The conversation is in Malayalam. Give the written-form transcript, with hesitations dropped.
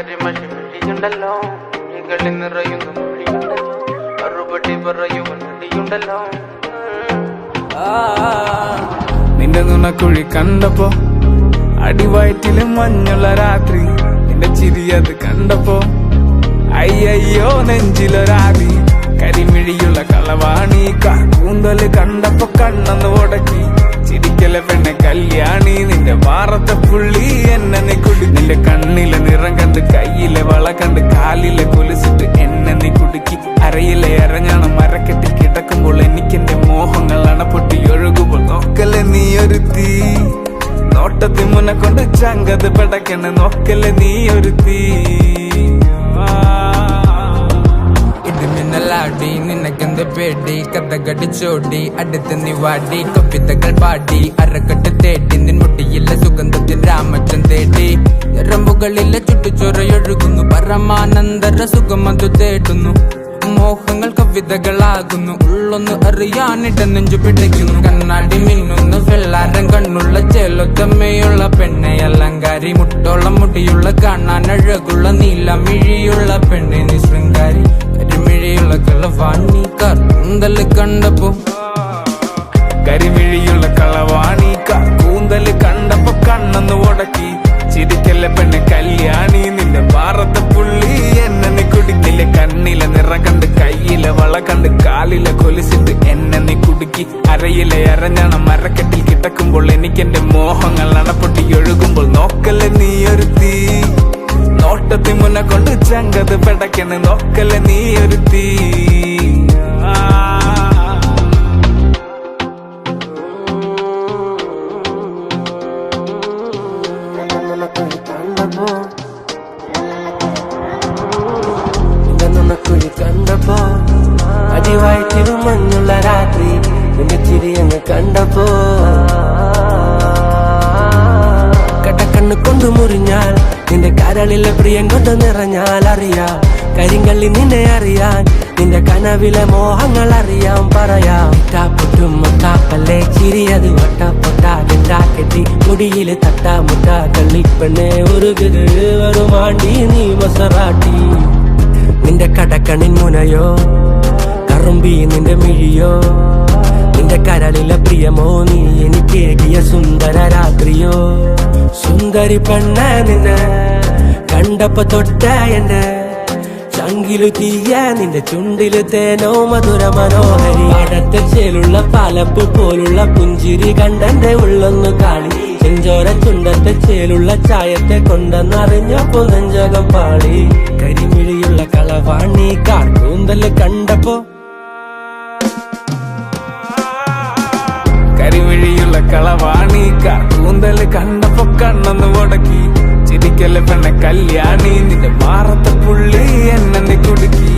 കരിമഷി വെള്ളിയുണ്ടല്ലോ, കുഴികളിൽ നിറയുന്ന മൊഴിയുണ്ടല്ലോ, മറുപടി പറയുവാൻ മടിയുണ്ടല്ലോ. നിന്റെ നുണക്കുഴി കണ്ടപ്പോ, അടിവയറ്റില് മഞ്ഞുള്ള രാത്രി, നിന്റെ ചിരിയത് കണ്ടപ്പോ അയ്യോ നെഞ്ചിലൊരാതി. കരിമിഴിയുള്ള കളവാണി, കൂന്തല് കണ്ടപ്പോ കണ്ണന്ന് ഉടക്കി. ചിരിക്കല പെണ്ണെ കല്യാണി, നിന്റെ വാറത്തെ പുള്ളി എന്നെ നീ കുടി. നിന്റെ കണ്ണിലെ നിറം കണ്ട്, കയ്യിലെ വള കണ്ട്, കാലിലെ കൊലുസിട്ട് എന്നെ നീ കുടുക്കി. അരയിലെ അരഞ്ഞാണം മരക്കെട്ടി കിടക്കുമ്പോൾ എനിക്കെന്റെ മോഹങ്ങൾ അണപ്പൊട്ടി ഒഴുകുമ്പോൾ നോക്കല്ലേ നീ ഒരു തീ. നോട്ടത്തി മുന്നെ കൊണ്ട് ചങ്കത് പടക്കണ്, നോക്കല്ലേ നീ ഒരു തീ. മിന്നലാടി നിനക്കെന്ത് പേടി, കഥ കടിച്ചോടി അടുത്ത് നീ വാടി. കവിതകൾ പാടി അരക്കെട്ട് തേടി, നിൻ മുട്ടിയില്ല സുഗന്ധത്തിൽ രാമച്ചൻ തേടി. ഞരമ്പുകളിലെ ചുട്ടുചൊറയൊഴുകുന്നു, പരമാനന്ദര സുഖമതു തേടുന്നു. മോഹങ്ങൾ കവിതകളാകുന്നു, ഉള്ളൊന്ന് അറിയാനിട്ട നെഞ്ചു പിടിക്കുന്നു. കണ്ണാടി മിന്നുന്നു വെള്ളാരം കണ്ണുള്ള ചേലൊത്തമ്മയുള്ള പെണ്ണെ അലങ്കാരി. മുട്ടോളം മുടിയുള്ള കാണാൻ അഴകുള്ള നീലമിഴിയുള്ള പെണ്ണെ നീ ശൃംഗാരി. കരിമിഴിയുള്ള കളവാണി, കൂന്തല് കണ്ടപ്പോ, കരിമിഴിയുള്ള കളവാണി, കൂന്തല് കണ്ടപ്പോ കണ്ണന്ന് ഉടക്കി. ചിരിക്കല്ല പെണ്ണെ കല്യാണി, നിന്റെ വാറത്തെ പുള്ളി എന്നെ നീ കുടിക്കില്ല. കണ്ണിലെ നിറം കണ്ട്, കയ്യിലെ വള കണ്ട്, കാലിലെ കൊലുസിട്ട് എന്നെ നീ കുടുക്കി. അരയിലെ അരഞ്ഞാണം മരക്കെട്ടിൽ കിടക്കുമ്പോൾ എനിക്കെന്റെ മോഹങ്ങൾ അണപ്പൊട്ടി ഒഴുകുമ്പോൾ നോക്കല്ലേ നീ ഒരു തീ. നോട്ടത്തി മുന്നെ കൊണ്ട് ചങ്കത് പെടക്കണ്, നോക്കല്ലേ നീ ഒരു തീ. കുഴി കണ്ടപ്പോ, അടിവായിട്ടിരു മഞ്ഞുള്ള രാത്രി, നിന്റെ ചിരിയങ്ങ് കണ്ടപ്പോ. കടക്കണ്ണ് കൊണ്ടു മുറിഞ്ഞാൽ, നിന്റെ കരളിലെ പ്രിയം കൊണ്ട് നിറഞ്ഞാൽ അറിയാം. കരിങ്കള്ളി നിന്നെ അറിയാൻ, നിന്റെ കനവിലെ മോഹങ്ങൾ അറിയാം പറയാം. പൊട്ടും മുട്ടാപ്പല്ലേ ചിരിയത് വട്ടപ്പൊട്ടാകെട്ടി, മുടിയില് തട്ടാമുട്ട കള്ളിപ്പെണ്ണെ ഉരുകുത് വരുമാണ്ടി നീ മസറാട്ടി. നിന്റെ കടക്കണിൻ മുനയോ, കറുമ്പി നിന്റെ മിഴിയോ, നിന്റെ കരളിലെ പ്രിയമോ, നീ എനിക്കേകിയ സുന്ദര രാത്രിയോ. സുന്ദരി പെണ്ണ നിന്നെ കണ്ടപ്പോ തൊട്ട എന്നെ ചങ്കിലു തീയ, നിന്റെ ചുണ്ടില് തേനോ മധുര മനോഹരി. പാടത്തെ ചേലുള്ള പാലപ്പ് പോലുള്ള പുഞ്ചിരി കണ്ടെന്റെ ഉള്ളൊന്നു കാളി. ചെഞ്ചോര ചുണ്ടത്തെ ചേലുള്ള ചായത്തെ കൊണ്ടെന്നറിഞ്ഞപ്പോ നെഞ്ചകം പാളി. കരിമിഴിയുള്ള കളവാണി, കൂന്തല് കണ്ടപ്പോ, കരിമിഴിയുള്ള കളവാണി, കൂന്തല് കണ്ടപ്പോ കണ്ണന്ന് ഉടക്കി. ചിരിക്കല്ല പെണ്ണെ കല്യാണി, നിന്റെ വാറത്തെ പുള്ളി എന്നെ നീ കുടുക്കി.